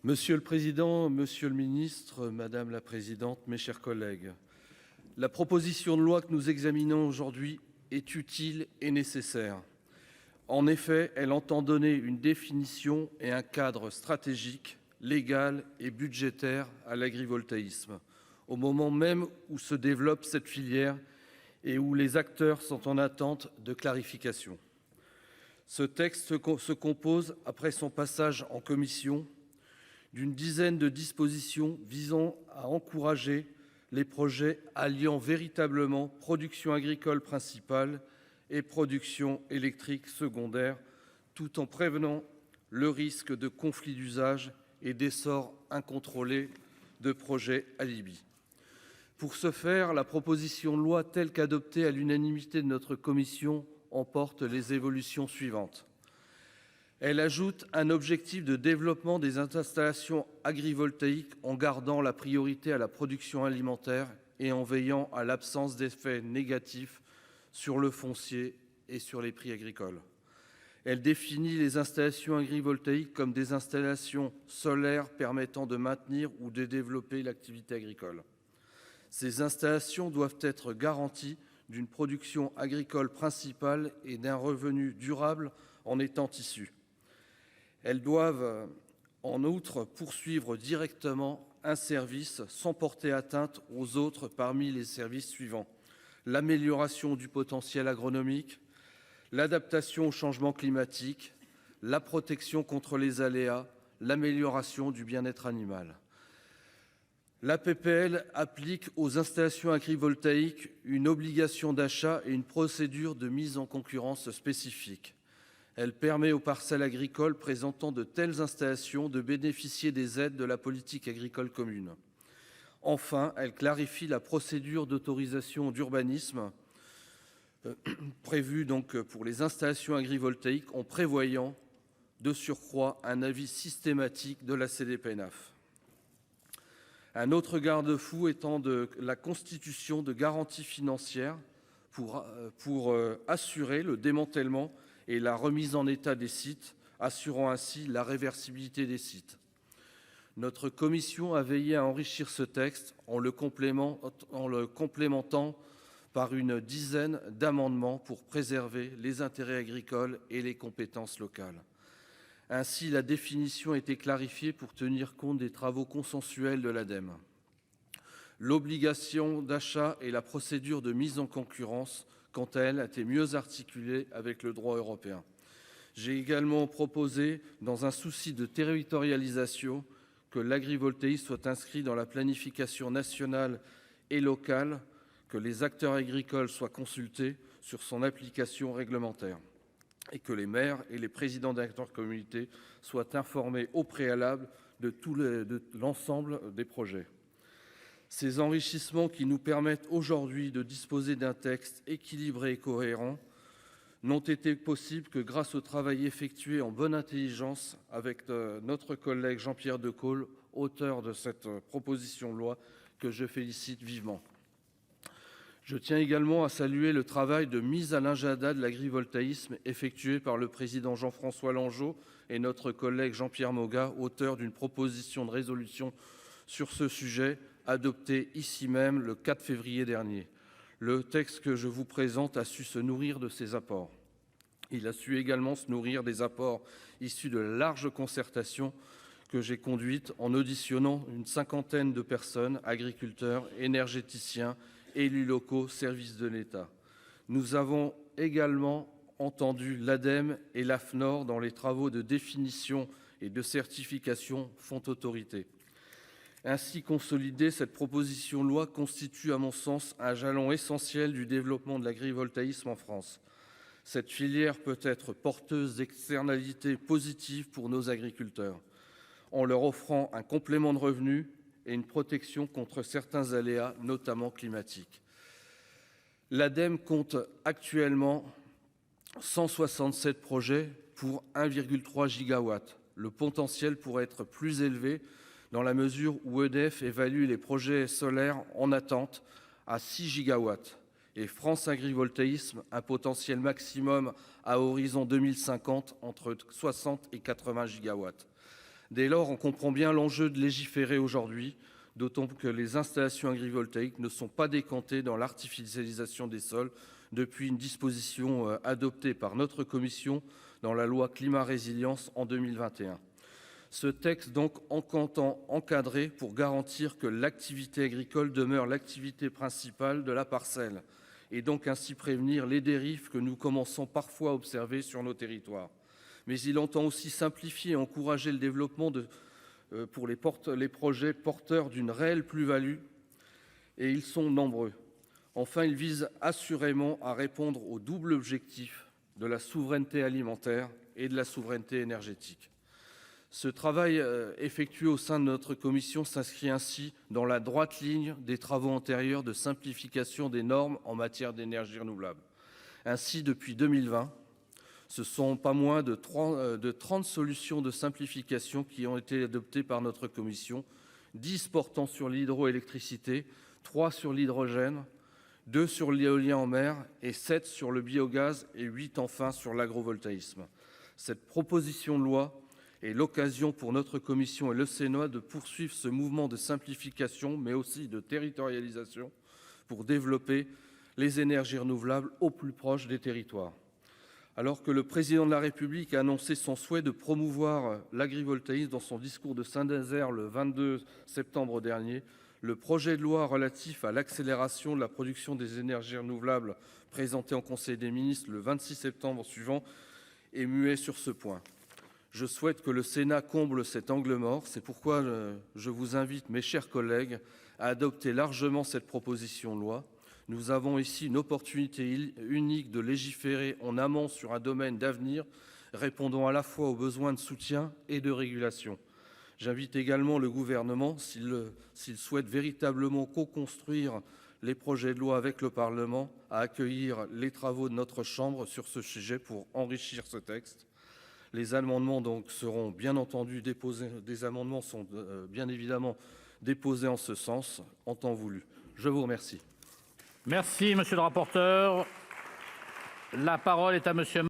Monsieur le président, monsieur le ministre, madame la présidente, mes chers collègues, la proposition de loi que nous examinons aujourd'hui est utile et nécessaire. En effet, elle entend donner une définition et un cadre stratégique, légal et budgétaire à l'agrivoltaïsme, au moment même où se développe cette filière et où les acteurs sont en attente de clarification. Ce texte se compose, après son passage en commission, d'une dizaine de dispositions visant à encourager les projets alliant véritablement production agricole principale et production électrique secondaire, tout en prévenant le risque de conflit d'usage et d'essor incontrôlé de projets alibis. Pour ce faire, la proposition de loi telle qu'adoptée à l'unanimité de notre commission emporte les évolutions suivantes. Elle ajoute un objectif de développement des installations agrivoltaïques en gardant la priorité à la production alimentaire et en veillant à l'absence d'effets négatifs sur le foncier et sur les prix agricoles. Elle définit les installations agrivoltaïques comme des installations solaires permettant de maintenir ou de développer l'activité agricole. Ces installations doivent être garanties d'une production agricole principale et d'un revenu durable en étant issu. Elles doivent en outre poursuivre directement un service sans porter atteinte aux autres parmi les services suivants: l'amélioration du potentiel agronomique, l'adaptation au changement climatique, la protection contre les aléas, l'amélioration du bien-être animal. La PPL applique aux installations agrivoltaïques une obligation d'achat et une procédure de mise en concurrence spécifique. Elle permet aux parcelles agricoles présentant de telles installations de bénéficier des aides de la politique agricole commune. Enfin, elle clarifie la procédure d'autorisation d'urbanisme prévue pour les installations agrivoltaïques en prévoyant de surcroît un avis systématique de la CDPENAF. Un autre garde-fou étant la constitution de garanties financières pour assurer le démantèlement et la remise en état des sites, assurant ainsi la réversibilité des sites. Notre commission a veillé à enrichir ce texte en le complémentant par une dizaine d'amendements pour préserver les intérêts agricoles et les compétences locales. Ainsi, la définition a été clarifiée pour tenir compte des travaux consensuels de l'ADEME. L'obligation d'achat et la procédure de mise en concurrence, quant à elle, a été mieux articulée avec le droit européen. J'ai également proposé, dans un souci de territorialisation, que l'agrivoltaïsme soit inscrit dans la planification nationale et locale, que les acteurs agricoles soient consultés sur son application réglementaire et que les maires et les présidents d'intercommunalités soient informés au préalable de l'ensemble des projets. Ces enrichissements qui nous permettent aujourd'hui de disposer d'un texte équilibré et cohérent n'ont été possibles que grâce au travail effectué en bonne intelligence avec notre collègue Jean-Pierre Decool, auteur de cette proposition de loi que je félicite vivement. Je tiens également à saluer le travail de mise à l'agenda de l'agrivoltaïsme effectué par le président Jean-François Langeot et notre collègue Jean-Pierre Moga, auteur d'une proposition de résolution sur ce sujet, adoptée ici même le 4 février dernier. Le texte que je vous présente a su se nourrir de ces apports. Il a su également se nourrir des apports issus de la large concertation que j'ai conduite en auditionnant une cinquantaine de personnes, agriculteurs, énergéticiens, élus locaux, services de l'État. Nous avons également entendu l'ADEME et l'AFNOR dans les travaux de définition et de certification font autorité. Ainsi consolidée, cette proposition de loi constitue à mon sens un jalon essentiel du développement de l'agrivoltaïsme en France. Cette filière peut être porteuse d'externalités positives pour nos agriculteurs, en leur offrant un complément de revenus et une protection contre certains aléas, notamment climatiques. L'ADEME compte actuellement 167 projets pour 1,3 gigawatts. Le potentiel pourrait être plus élevé dans la mesure où EDF évalue les projets solaires en attente à 6 gigawatts et France Agrivoltaïsme un potentiel maximum à horizon 2050 entre 60 et 80 gigawatts. Dès lors, on comprend bien l'enjeu de légiférer aujourd'hui, d'autant que les installations agrivoltaïques ne sont pas décantées dans l'artificialisation des sols depuis une disposition adoptée par notre commission dans la loi climat résilience en 2021. Ce texte donc entend encadrer pour garantir que l'activité agricole demeure l'activité principale de la parcelle et donc ainsi prévenir les dérives que nous commençons parfois à observer sur nos territoires. Mais il entend aussi simplifier et encourager le développement pour les projets porteurs d'une réelle plus-value, et ils sont nombreux. Enfin, il vise assurément à répondre au double objectif de la souveraineté alimentaire et de la souveraineté énergétique. Ce travail effectué au sein de notre commission s'inscrit ainsi dans la droite ligne des travaux antérieurs de simplification des normes en matière d'énergie renouvelable. Ainsi, depuis 2020, ce sont pas moins de 30 solutions de simplification qui ont été adoptées par notre commission, 10 portant sur l'hydroélectricité, 3 sur l'hydrogène, 2 sur l'éolien en mer et 7 sur le biogaz et 8 enfin sur l'agrovoltaïsme. Cette proposition de loi est l'occasion pour notre commission et le Sénat de poursuivre ce mouvement de simplification, mais aussi de territorialisation pour développer les énergies renouvelables au plus proche des territoires. Alors que le président de la République a annoncé son souhait de promouvoir l'agrivoltaïsme dans son discours de Saint-Nazaire le 22 septembre dernier, le projet de loi relatif à l'accélération de la production des énergies renouvelables présenté en Conseil des ministres le 26 septembre suivant est muet sur ce point. Je souhaite que le Sénat comble cet angle mort. C'est pourquoi je vous invite, mes chers collègues, à adopter largement cette proposition de loi. Nous avons ici une opportunité unique de légiférer en amont sur un domaine d'avenir, répondant à la fois aux besoins de soutien et de régulation. J'invite également le gouvernement, s'il souhaite véritablement co-construire les projets de loi avec le Parlement, à accueillir les travaux de notre Chambre sur ce sujet pour enrichir ce texte. Les amendements donc seront bien entendu déposés. Des amendements sont bien évidemment déposés en ce sens, en temps voulu. Je vous remercie. Merci, monsieur le rapporteur. La parole est à monsieur